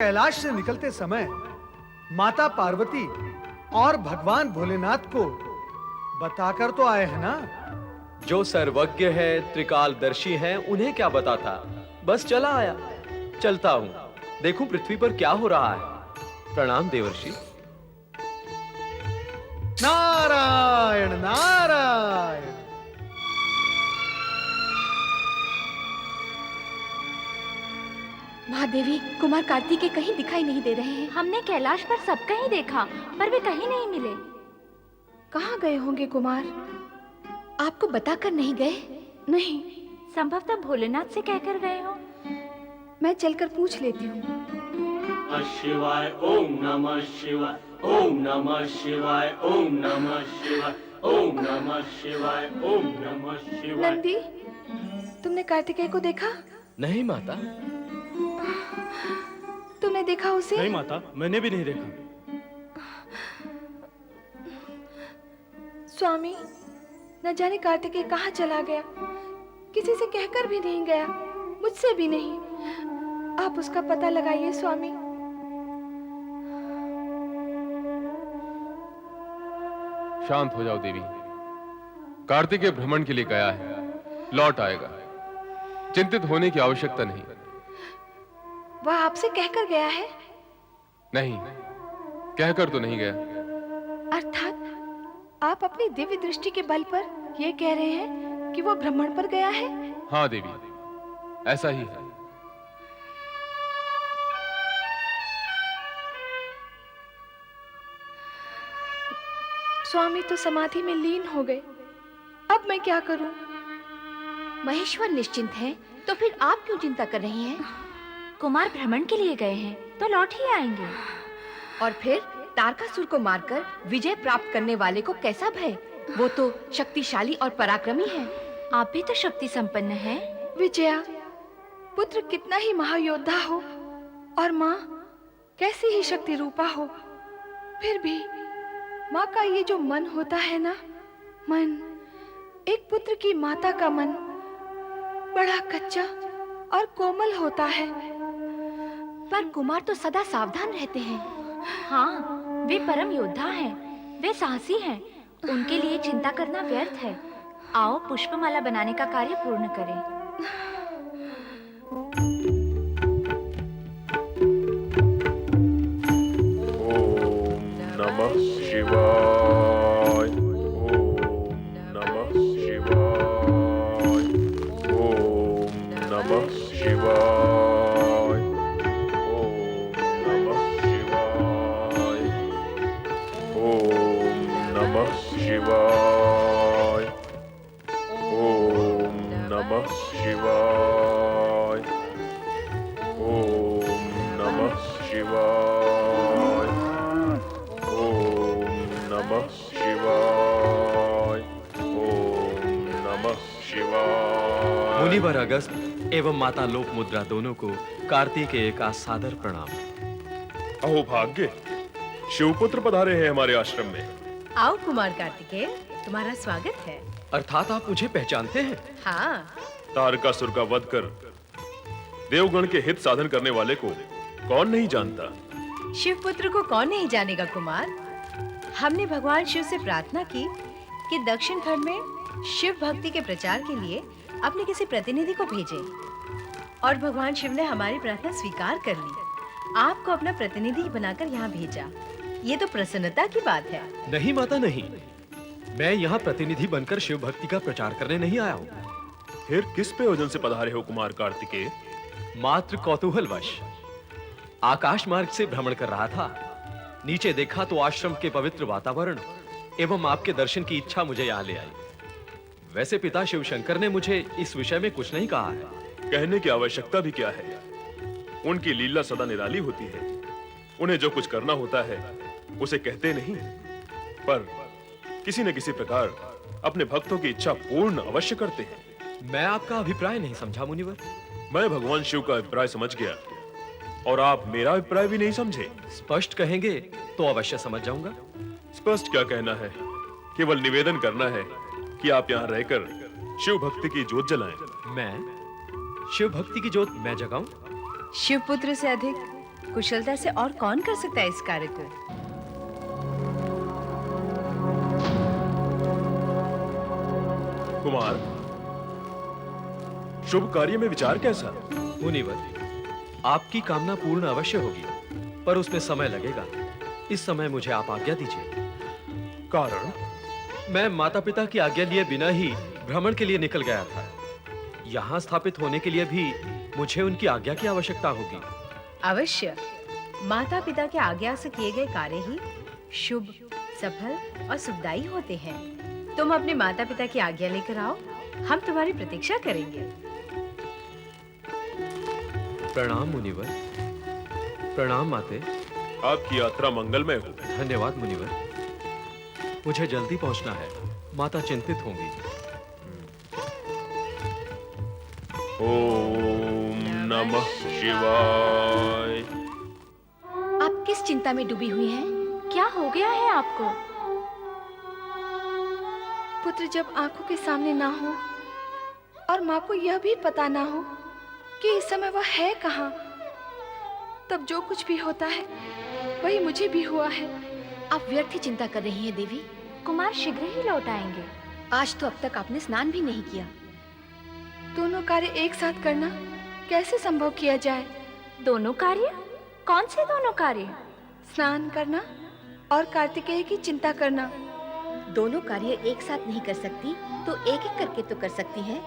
कैलाश से निकलते समय माता पार्वती और भगवान भोलेनाथ को बताकर तो आए हैं ना। जो सर्वज्ञ है, त्रिकालदर्शी है, उन्हें क्या बताता। बस चला आया। चलता हूं, देखूं पृथ्वी पर क्या हो रहा है। प्रणाम देवर्षि। नारायण नारायण। महादेवी, कुमार कार्तिकेय कहीं दिखाई नहीं दे रहे हैं। हमने कैलाश पर सब कहीं देखा, पर वे कहीं नहीं मिले। कहाँ गए होंगे कुमार? आपको बताकर नहीं गए? नहीं, संभवतः भोलेनाथ से कहकर गए हो। मैं चलकर पूछ लेती हूँ। शिवाय ओम नमः शिवाय ओम नमः शिवाय ओम नमः शिवाय ओम नमः शिवाय ओम नमः शिवाय। नंदी, तुमने कार्तिकेय को देखा? नहीं माता। तुमने देखा उसे? नहीं माता, मैंने भी नहीं देखा। स्वामी, न जाने कार्तिकेय कहाँ चला गया। किसी से कहकर भी नहीं गया, मुझसे भी नहीं। आप उसका पता लगाइए स्वामी। शांत हो जाओ देवी। कार्तिकेय भ्रमण के लिए गया है, लौट आएगा। चिंतित होने की आवश्यकता नहीं। वह आपसे कहकर गया है? नहीं, कहकर तो नहीं गया। अर्थात आप अपनी दिव्य दृष्टि के बल पर यह कह रहे हैं कि वो भ्रमण पर गया है? हाँ देवी, ऐसा ही है। स्वामी तो समाधि में लीन हो गए। अब मैं क्या करूं? महेश्वर निश्चिंत हैं, तो फिर आप क्यों चिंता कर रही हैं? कुमार भ्रमण के लिए गए हैं, तो लौट ही आएंगे। और फिर तारकासुर को मारकर विजय प्राप्त करने वाले को कैसा भय? वो तो शक्तिशाली और पराक्रमी है। आप भी तो शक्ति संपन्न हैं। विजया, पुत्र कितना ही महायोद्धा हो और माँ कैसी ही शक्ति रूपा हो, फिर भी माँ का ये जो मन होता है ना, मन, एक पुत्र की माता का मन बड़ा कच्चा और कोमल होता है। पर कुमार तो सदा सावधान रहते हैं। हाँ, वे परम योद्धा हैं, वे साहसी हैं। उनके लिए चिंता करना व्यर्थ है। आओ पुष्पमाला बनाने का कार्य पूर्ण करें। ओम नमः शिवाय ओम नमः शिवाय ओम नमः शिवाय ओम नमः शिवाय ओम नमः शिवाय ओम नमः शिवाय ओम नमः शिवाय ओम नमः शिवाय। मुनिवर अगस्त एवं माता लोकमुद्रा दोनों को कार्तिकेय का सादर प्रणाम। अहो भाग्य, शिवपुत्र पधारे हैं हमारे आश्रम में। आओ कुमार कार्तिकेय, तुम्हारा स्वागत है। अर्थात आप मुझे पहचानते हैं? हाँ। तारकासुर का वध कर देवगण के हित साधन करने वाले को कौन नहीं जानता। शिवपुत्र को कौन नहीं जानेगा कुमार। हमने भगवान शिव से प्रार्थना की कि दक्षिण खंड में शिव भक्ति के प्रचार के लिए अपने किसी प्रतिनिधि को भेजें, और भगवान शिव ने हमारी प्रार्थना स्वीकार कर ली। आपको अपना प्रतिनिधि बनाकर यहाँ भेजा। ये तो प्रसन्नता की बात है। नहीं माता, नहीं। मैं यहाँ प्रतिनिधि बनकर शिव भक्ति का प्रचार करने नहीं आया हूँ। फिर किस प्रयोजन से पधारे हो कुमार कार्तिकेय? मात्र कौतूहलवश आकाश मार्ग से भ्रमण कर रहा था। नीचे देखा तो आश्रम के पवित्र वातावरण एवं आपके दर्शन की इच्छा मुझे यहाँ ले आई। वैसे पिता शिव शंकर ने मुझे इस विषय में कुछ नहीं कहा है। कहने की आवश्यकता भी क्या है। उनकी लीला सदा निराली होती है। उन्हें जो कुछ करना होता है उसे कहते नहीं, पर किसी न किसी प्रकार अपने भक्तों की इच्छा पूर्ण अवश्य करते हैं। मैं आपका अभिप्राय नहीं समझा मुनिवर। मैं भगवान शिव का अभिप्राय समझ गया, और आप मेरा अभिप्राय भी नहीं समझे। स्पष्ट कहेंगे तो अवश्य समझ जाऊंगा। स्पष्ट क्या कहना है, केवल निवेदन करना है कि आप यहाँ रहकर शिव भक्ति की ज्योत जलाएं। मैं शिव भक्ति की ज्योत मैं जगाऊं? शिवपुत्र से अधिक कुशलता से और कौन कर सकता है इस कार्य को? कुमार, शुभ कार्य में विचार कैसा? मुनिवर, आपकी कामना पूर्ण अवश्य होगी, पर उसमें समय लगेगा। इस समय मुझे आप आज्ञा दीजिए। कारण? मैं माता पिता की आज्ञा लिए बिना ही भ्रमण के लिए निकल गया था। यहाँ स्थापित होने के लिए भी मुझे उनकी आज्ञा की आवश्यकता होगी। अवश्य। माता पिता के आज्ञा से किए गए कार्य ही शुभ, सफल और सुखदायी होते हैं। तुम अपने माता पिता की आज्ञा लेकर आओ, हम तुम्हारी प्रतीक्षा करेंगे। प्रणाम मुनिवर। प्रणाम माते। आपकी यात्रा मंगलमय हो। धन्यवाद मुनिवर। मुझे जल्दी पहुंचना है, माता चिंतित होंगी। ओम नमः शिवाय। आप किस चिंता में डूबी हुई हैं? क्या हो गया है आपको? पुत्र जब आंखों के सामने ना हो और माँ को यह भी पता ना हो कि इस समय वह है कहाँ, तब जो कुछ भी होता है वही मुझे भी हुआ है। आप व्यर्थ ही चिंता कर रही हैं देवी। कुमार शीघ्र ही लौट आएंगे। आज तो अब तक आपने स्नान भी नहीं किया। दोनों कार्य एक साथ करना कैसे संभव किया जाए? दोनों कार्य? कौन से दोनों कार्य? स्नान करना और कार्तिकेय की चिंता करना। दोनों कार्य एक साथ नहीं कर सकती तो एक एक करके तो कर सकती हैं।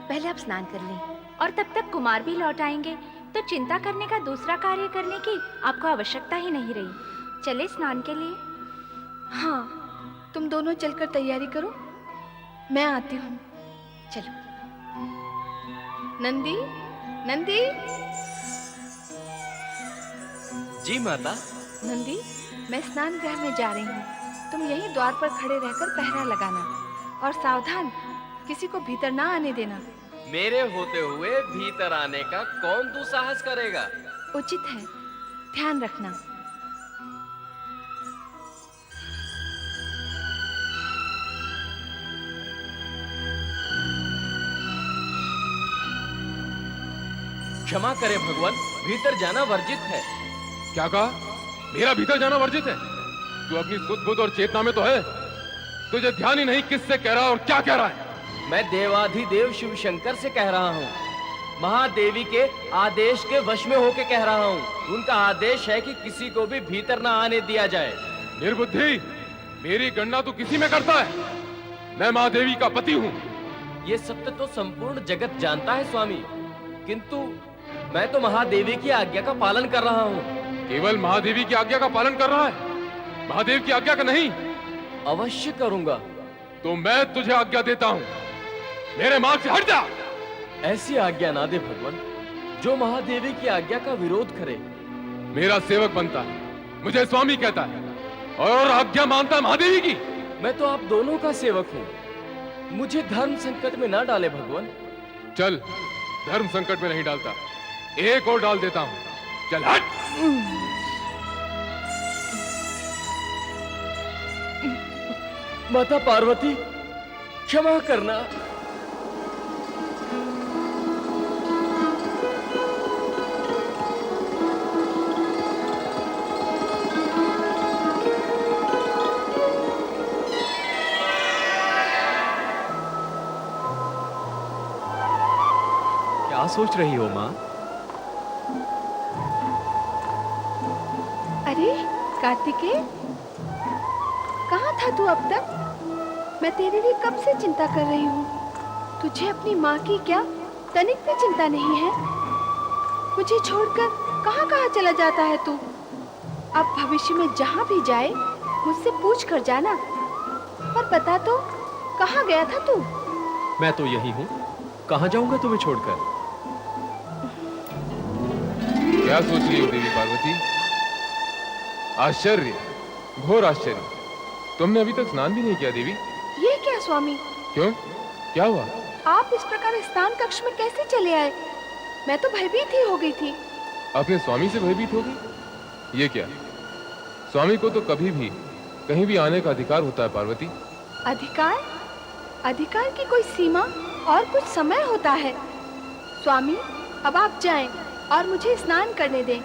पहले आप स्नान कर लें और तब तक कुमार भी लौट आएंगे तो चिंता करने का दूसरा कार्य करने की आपको आवश्यकता ही नहीं रही। चले स्नान के लिए। हाँ, तुम दोनों चलकर तैयारी करो, मैं आती हूँ। चलो। नंदी, नंदी। जी माता। नंदी, मैं स्नान गृह में जा रही हूँ। तुम यहीं द्वार पर खड़े रहकर पहरा लगाना और सावधान, किसी को भीतर ना आने देना। मेरे होते हुए भीतर आने का कौन दुस्साहस करेगा? उचित है, ध्यान रखना। क्षमा करें भगवान, भीतर जाना वर्जित है। क्या कहा? मेरा भीतर जाना वर्जित है? तू अपनी सुध बुध और चेतना में तो है। तुझे ध्यान ही नहीं किससे कह रहा और क्या कह रहा है। मैं देवाधिदेव शिव शंकर से कह रहा हूँ। महादेवी के आदेश के वश में होके कह रहा हूँ। उनका आदेश है कि किसी को भी भीतर ना आने दिया जाए। निर्बुद्धि, मेरी गणना तू किसी में करता है? मैं महादेवी का पति हूँ। ये सत्य तो संपूर्ण जगत जानता है स्वामी, किंतु मैं तो महादेवी की आज्ञा का पालन कर रहा हूँ। केवल महादेवी की आज्ञा का पालन कर रहा है, महादेव की आज्ञा का नहीं। अवश्य करूंगा। तो मैं तुझे आज्ञा देता हूँ, मेरे मार्ग से हट जा। ऐसी आज्ञा ना दे भगवान जो महादेवी की आज्ञा का विरोध करे। मेरा सेवक बनता है, मुझे स्वामी कहता है और आज्ञा मानता है महादेवी की। मैं तो आप दोनों का सेवक हूँ, मुझे धर्म संकट में ना डाले भगवान। चल, धर्म संकट में नहीं डालता, एक और डाल देता हूँ। चल हट। माता पार्वती, क्षमा करना। क्या सोच रही हो माँ? अरे कार्तिकेय, कहाँ था तू अब तक? मैं तेरे लिए कब से चिंता कर रही हूँ। तुझे अपनी माँ की क्या तनिक भी चिंता नहीं है? मुझे छोड़कर कहाँ कहाँ चला जाता है तू? अब भविष्य में जहाँ भी जाए मुझसे पूछ कर जाना। पर बता तो, कहाँ गया था तू? मैं तो यही हूँ, कहाँ जाऊंगा तुम्हें छोड़कर? क्या सोच रही हो देवी पार्वती? आश्चर्य, घोर आश्चर्य। तुमने अभी तक स्नान भी नहीं किया देवी। ये क्या स्वामी? क्यों, क्या हुआ? आप इस प्रकार स्नान कक्ष में कैसे चले आए? मैं तो भयभीत ही हो गई थी। अपने स्वामी से भयभीत हो गई? ये क्या? स्वामी को तो कभी भी कहीं भी आने का अधिकार होता है पार्वती। अधिकार? अधिकार की कोई सीमा और कुछ समय होता है। स्वामी, अब आप जाएं और मुझे स्नान करने दें।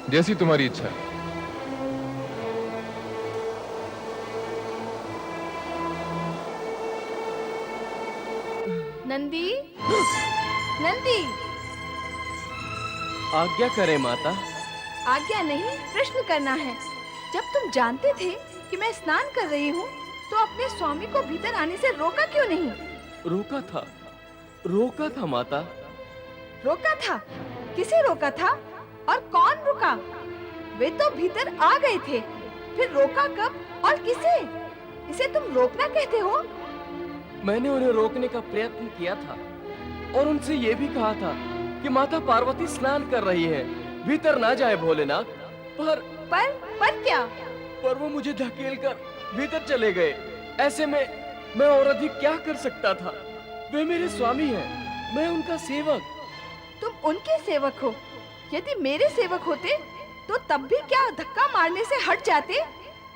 जैसी तुम्हारी इच्छा। नंदी, नंदी, आज्ञा करे माता। आज्ञा नहीं, प्रश्न करना है। जब तुम जानते थे कि मैं स्नान कर रही हूँ, तो अपने स्वामी को भीतर आने से रोका क्यों नहीं? रोका था माता। रोका था? किसे रोका था और कौन रुका? वे तो भीतर आ गए थे, फिर रोका कब और किसे? इसे तुम रोकना कहते हो? मैंने उन्हें रोकने का प्रयत्न किया था और उनसे ये भी कहा था कि माता पार्वती स्नान कर रही है, भीतर ना जाए भोलेनाथ। पर क्या? पर वो मुझे धकेलकर भीतर चले गए। ऐसे में मैं और अधिक क्या कर सकता था? वे मेरे स्वामी हैं, मैं उनका सेवक। तुम उनके सेवक हो। यदि मेरे सेवक होते तो तब भी क्या धक्का मारने से हट जाते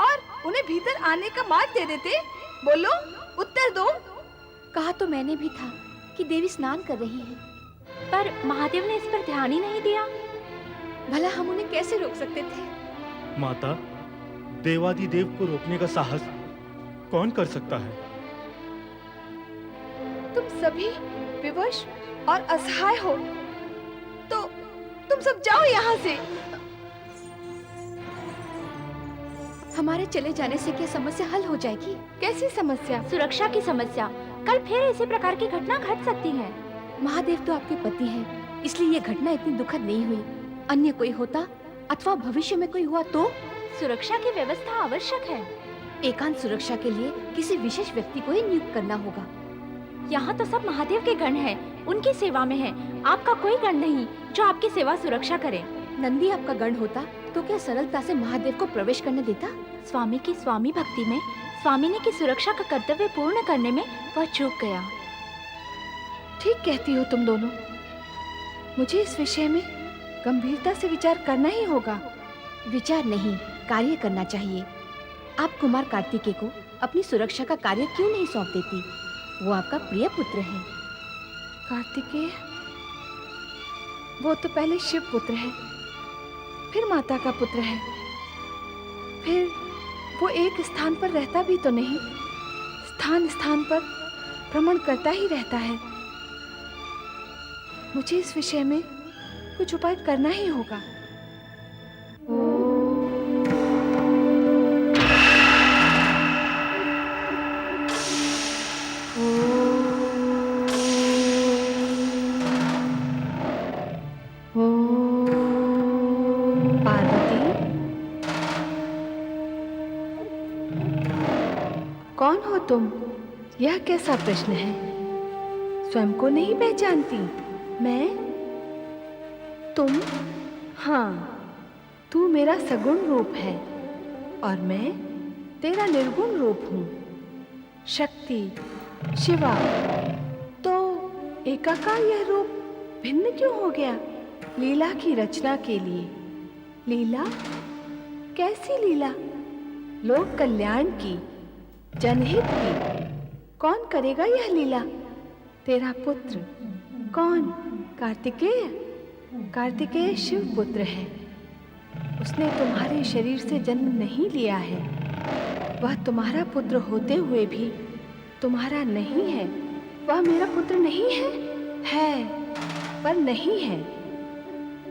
और उन्हें भीतर आने का मार्ग दे देते? बोलो, उत्तर दो। कहा तो मैंने भी था कि देवी स्नान कर रही है, पर महादेव ने इस पर ध्यान ही नहीं दिया। भला हम उन्हें कैसे रोक सकते थे? माता, देवादिदेव को रोकने का साहस कौन कर सकता है? तुम सभी विवश और असहाय हो, तो तुम सब जाओ यहाँ से। हमारे चले जाने से क्या समस्या हल हो जाएगी? कैसी समस्या? सुरक्षा की समस्या। कल फिर इसी प्रकार की घटना घट सकती है। महादेव तो आपके पति हैं, इसलिए ये घटना इतनी दुखद नहीं हुई। अन्य कोई होता अथवा भविष्य में कोई हुआ तो? सुरक्षा की व्यवस्था आवश्यक है। एकांत सुरक्षा के लिए किसी विशेष व्यक्ति को ही नियुक्त करना होगा। यहाँ तो सब महादेव के गण हैं, उनकी सेवा में हैं। आपका कोई गण नहीं जो आपकी सेवा सुरक्षा करे। नंदी आपका गण होता तो क्या सरलता से महादेव को प्रवेश करने देता? स्वामी की स्वामी भक्ति में स्वामिनी की सुरक्षा का कर्तव्य पूर्ण करने में वह चूक गया। ठीक कहती हो तुम दोनों। मुझे इस विषय में गंभीरता से विचार करना ही होगा। विचार नहीं, कार्य करना चाहिए। आप कुमार कार्तिकेय को अपनी सुरक्षा का कार्य क्यों नहीं सौंप देती? वो आपका प्रिय पुत्र है। कार्तिकेय? वो तो पहले शिव पुत्र है, फिर माता का पुत्र है। फिर वो एक स्थान पर रहता भी तो नहीं, स्थान स्थान पर भ्रमण करता ही रहता है। मुझे इस विषय में कुछ उपाय करना ही होगा। कौन हो तुम? यह कैसा प्रश्न है? स्वयं को नहीं पहचानती? मैं? तुम? हाँ, तू मेरा सगुण रूप है और मैं तेरा निर्गुण रूप हूँ। शक्ति, शिवा। तो एकाकार यह रूप भिन्न क्यों हो गया? लीला की रचना के लिए। लीला? कैसी लीला? लोक कल्याण की, जनहित की। कौन करेगा यह लीला? तेरा पुत्र। कौन? कार्तिकेय। कार्तिकेय शिव पुत्र है। उसने तुम्हारे शरीर से जन्म नहीं लिया है। वह तुम्हारा पुत्र होते हुए भी तुम्हारा नहीं है। वह मेरा पुत्र नहीं है? है, पर नहीं है।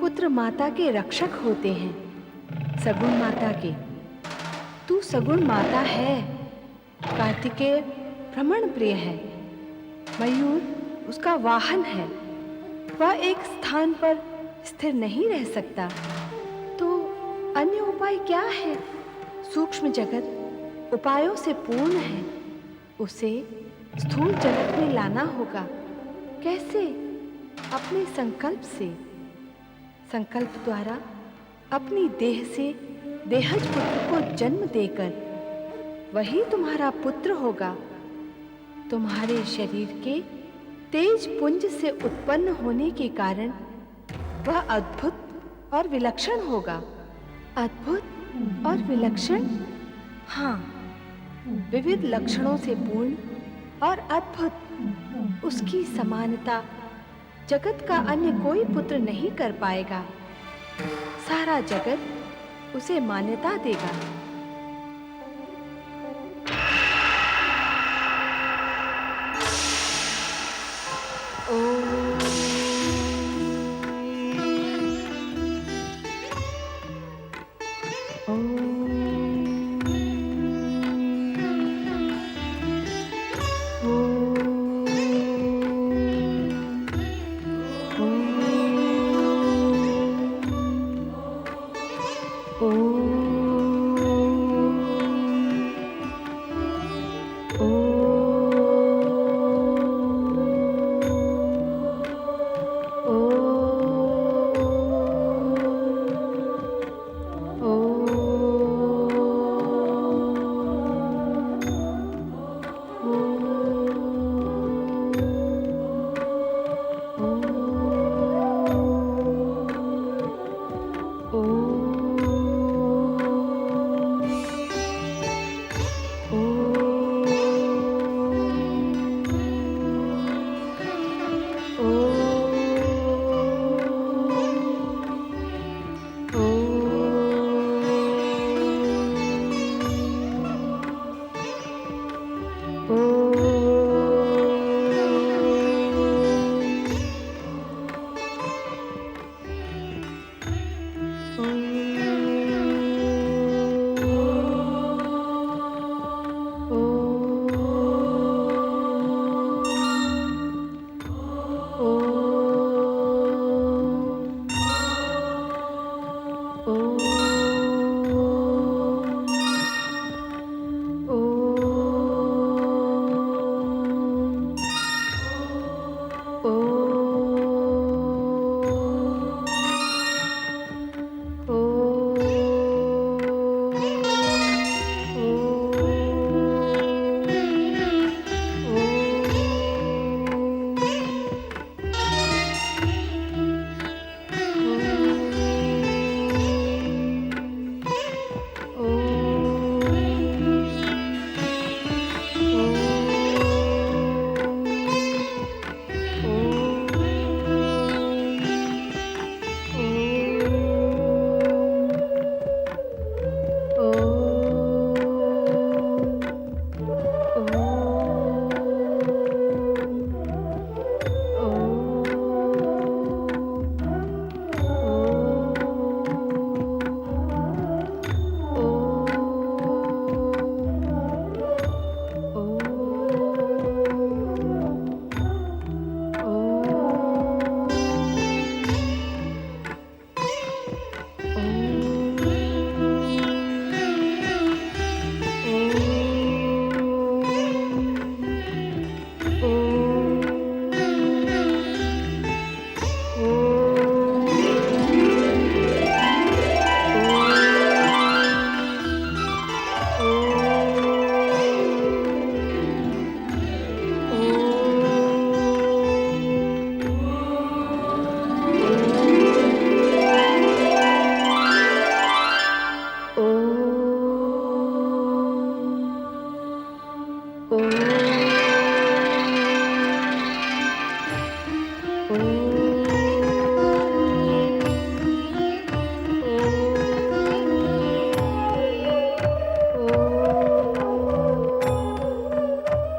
पुत्र माता के रक्षक होते हैं, सगुण माता के। तू सगुण माता है। कार्तिकेय भ्रमण प्रिय है। मयूर उसका वाहन है। वह एक स्थान पर स्थिर नहीं रह सकता। तो अन्य उपाय क्या है? सूक्ष्म जगत उपायों से पूर्ण है। उसे स्थूल जगत में लाना होगा। कैसे? अपने संकल्प से। संकल्प द्वारा अपनी देह से देहज पुत्र को जन्म देकर वही तुम्हारा पुत्र होगा। तुम्हारे शरीर के तेज पुंज से उत्पन्न होने के कारण वह अद्भुत और विलक्षण होगा। अद्भुत और विलक्षण? हाँ, विविध लक्षणों से पूर्ण और अद्भुत। उसकी समानता जगत का अन्य कोई पुत्र नहीं कर पाएगा। सारा जगत उसे मान्यता देगा।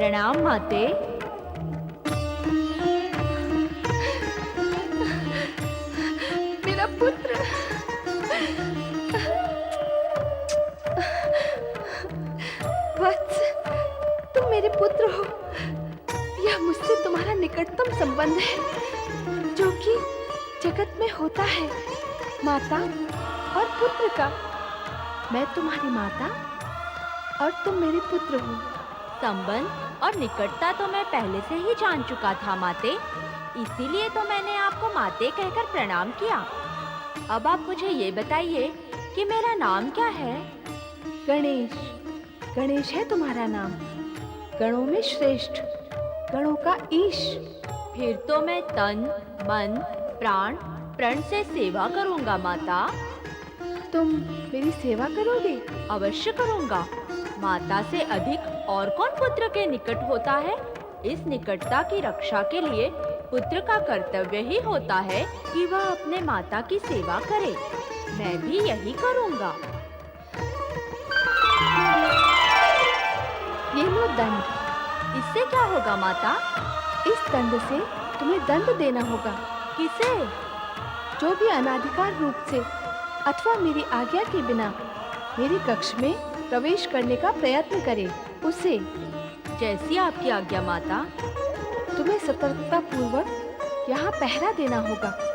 प्रणाम माते। मेरा पुत्र। वत्स, तुम मेरे पुत्र हो। यह मुझसे तुम्हारा निकटतम संबंध है जो कि जगत में होता है, माता और पुत्र का। मैं तुम्हारी माता और तुम मेरे पुत्र हो। संबंध और निकटता तो मैं पहले से ही जान चुका था माते, इसीलिए तो मैंने आपको माते कहकर प्रणाम किया। अब आप मुझे ये बताइए कि मेरा नाम क्या है? गणेश। गणेश है तुम्हारा नाम, गणों में श्रेष्ठ, गणों का ईश। फिर तो मैं तन, मन, प्राण, प्रण से सेवा करूंगा माता। तुम मेरी सेवा करोगे? अवश्य करूंगा। माता से अधिक और कौन पुत्र के निकट होता है? इस निकटता की रक्षा के लिए पुत्र का कर्तव्य ही होता है कि वह अपने माता की सेवा करे। मैं भी यही करूँगा। ये लो दंड। इससे क्या होगा माता? इस दंड से तुम्हें दंड देना होगा। किसे? जो भी अनाधिकार रूप से अथवा मेरी आज्ञा के बिना मेरे कक्ष में प्रवेश करने का प्रयत्न करे, उसे। जैसी आपकी आज्ञा माता। तुम्हें सतर्कता पूर्वक यहाँ पहरा देना होगा।